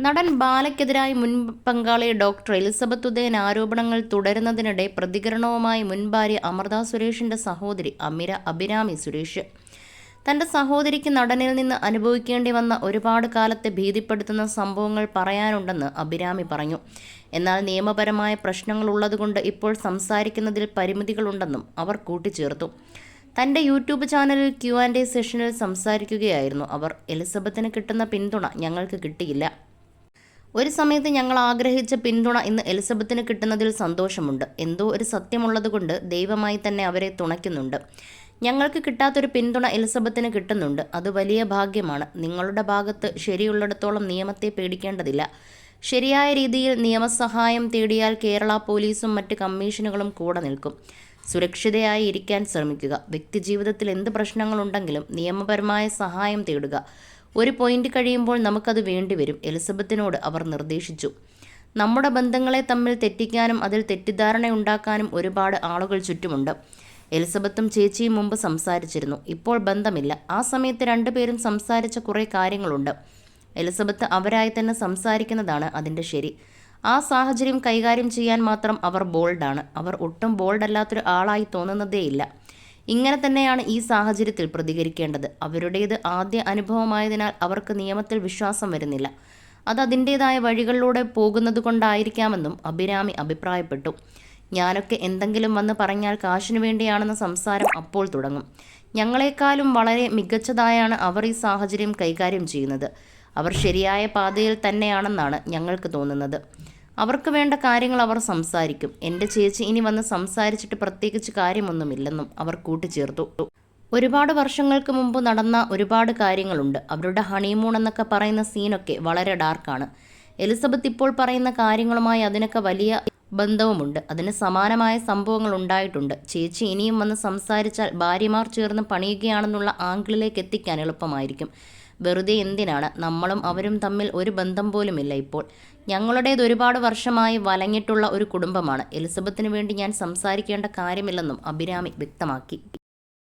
നടൻ ബാലയ്ക്കെതിരായി മുൻ പങ്കാളി ഡോക്ടർ എലിസബത്ത് ഉദയൻ ആരോപണങ്ങൾ തുടരുന്നതിനിടെ പ്രതികരണവുമായി മുൻ ഭാര്യ അമൃത സുരേഷിന്റെ സഹോദരി അഭിരാമി സുരേഷ്. തന്റെ സഹോദരിക്ക് നടനിൽ നിന്ന് അനുഭവിക്കേണ്ടി വന്ന ഒരുപാട് കാലത്തെ ഭീതിപ്പെടുത്തുന്ന സംഭവങ്ങൾ പറയാനുണ്ടെന്ന് അഭിരാമി പറഞ്ഞു. എന്നാൽ നിയമപരമായ പ്രശ്നങ്ങളുള്ളതുകൊണ്ട് ഇപ്പോൾ സംസാരിക്കുന്നതിൽ പരിമിതികളുണ്ടെന്നും അവർ കൂട്ടിച്ചേർത്തു. തന്റെ യൂട്യൂബ് ചാനലിൽ Q&A സെഷനിൽ സംസാരിക്കുകയായിരുന്നു അവർ. എലിസബത്തിന് കിട്ടുന്ന പിന്തുണ ഞങ്ങൾക്ക് കിട്ടിയില്ല. ഒരു സമയത്ത് ഞങ്ങൾ ആഗ്രഹിച്ച പിന്തുണ ഇന്ന് എലിസബത്തിന് കിട്ടുന്നതിൽ സന്തോഷമുണ്ട്. എന്തോ ഒരു സത്യമുള്ളതുകൊണ്ട് ദൈവമായി തന്നെ അവരെ തുണയ്ക്കുന്നുണ്ട്. ഞങ്ങൾക്ക് കിട്ടാത്തൊരു പിന്തുണ എലിസബത്തിന് കിട്ടുന്നുണ്ട്. അത് വലിയ ഭാഗ്യമാണ്. നിങ്ങളുടെ ഭാഗത്ത് ശരിയുള്ളിടത്തോളം നിയമത്തെ പേടിക്കേണ്ടതില്ല. ശരിയായ രീതിയിൽ നിയമസഹായം തേടിയാൽ കേരള പോലീസും മറ്റ് കമ്മീഷനുകളും കൂടെ നിൽക്കും. സുരക്ഷിതയായി ഇരിക്കാൻ ശ്രമിക്കുക. വ്യക്തിജീവിതത്തിൽ എന്ത് പ്രശ്നങ്ങളുണ്ടെങ്കിലും നിയമപരമായ സഹായം തേടുക. ഒരു പോയിന്റ് കഴിയുമ്പോൾ നമുക്കത് വേണ്ടിവരും, എലിസബത്തിനോട് അവർ നിർദ്ദേശിച്ചു. നമ്മുടെ ബന്ധങ്ങളെ തമ്മിൽ തെറ്റിക്കാനും അതിൽ തെറ്റിദ്ധാരണയുണ്ടാക്കാനും ഒരുപാട് ആളുകൾ ചുറ്റുമുണ്ട്. എലിസബത്തും ചേച്ചിയും മുമ്പ് സംസാരിച്ചിരുന്നു. ഇപ്പോൾ ബന്ധമില്ല. ആ സമയത്ത് രണ്ടുപേരും സംസാരിച്ച കുറേ കാര്യങ്ങളുണ്ട്. എലിസബത്ത് അവരായി തന്നെ സംസാരിക്കുന്നതാണ് അതിൻ്റെ ശരി. ആ സാഹചര്യം കൈകാര്യം ചെയ്യാൻ മാത്രം അവർ ബോൾഡാണ്. അവർ ഒട്ടും ബോൾഡല്ലാത്തൊരു ആളായി തോന്നുന്നതേയില്ല. ഇങ്ങനെ തന്നെയാണ് ഈ സാഹചര്യത്തിൽ പ്രതികരിക്കേണ്ടത്. അവരുടേത് ആദ്യ അനുഭവമായതിനാൽ അവർക്ക് നിയമത്തിൽ വിശ്വാസം വരുന്നില്ല. അത് അതിൻ്റേതായ വഴികളിലൂടെ പോകുന്നതുകൊണ്ടായിരിക്കാമെന്നും അഭിരാമി അഭിപ്രായപ്പെട്ടു. ഞാനൊക്കെ എന്തെങ്കിലും വന്ന് പറഞ്ഞാൽ കാശിനു വേണ്ടിയാണെന്ന സംസാരം അപ്പോൾ തുടങ്ങും. ഞങ്ങളെക്കാളും വളരെ മികച്ചതായാണ് അവർ ഈ സാഹചര്യം കൈകാര്യം ചെയ്യുന്നത്. അവർ ശരിയായ പാതയിൽ തന്നെയാണെന്നാണ് ഞങ്ങൾക്ക് തോന്നുന്നത്. അവർക്ക് വേണ്ട കാര്യങ്ങൾ അവർ സംസാരിക്കും. എൻ്റെ ചേച്ചി ഇനി വന്ന് സംസാരിച്ചിട്ട് പ്രത്യേകിച്ച് കാര്യമൊന്നുമില്ലെന്നും അവർ കൂട്ടിച്ചേർത്തു. ഒരുപാട് വർഷങ്ങൾക്ക് മുമ്പ് നടന്ന ഒരുപാട് കാര്യങ്ങളുണ്ട്. അവരുടെ ഹണിമൂൺ എന്നൊക്കെ പറയുന്ന സീനൊക്കെ വളരെ ഡാർക്കാണ്. എലിസബത്ത് ഇപ്പോൾ പറയുന്ന കാര്യങ്ങളുമായി അതിനൊക്കെ വലിയ ബന്ധവുമുണ്ട്. അതിന് സമാനമായ സംഭവങ്ങൾ ഉണ്ടായിട്ടുണ്ട്. ചേച്ചി ഇനിയും വന്ന് സംസാരിച്ചാൽ ഭാര്യമാർ ചേർന്ന് പണിയുകയാണെന്നുള്ള ആംഗിളിലേക്ക് എത്തിക്കാൻ എളുപ്പമായിരിക്കും. വെറുതെ എന്തിനാണ്? നമ്മളും അവരും തമ്മിൽ ഒരു ബന്ധം പോലുമില്ല ഇപ്പോൾ. ഞങ്ങളുടേത് ഒരുപാട് വർഷമായി വലഞ്ഞിട്ടുള്ള ഒരു കുടുംബമാണ്. എലിസബത്തിന് വേണ്ടി ഞാൻ സംസാരിക്കേണ്ട കാര്യമില്ലെന്നും അഭിരാമി വ്യക്തമാക്കി.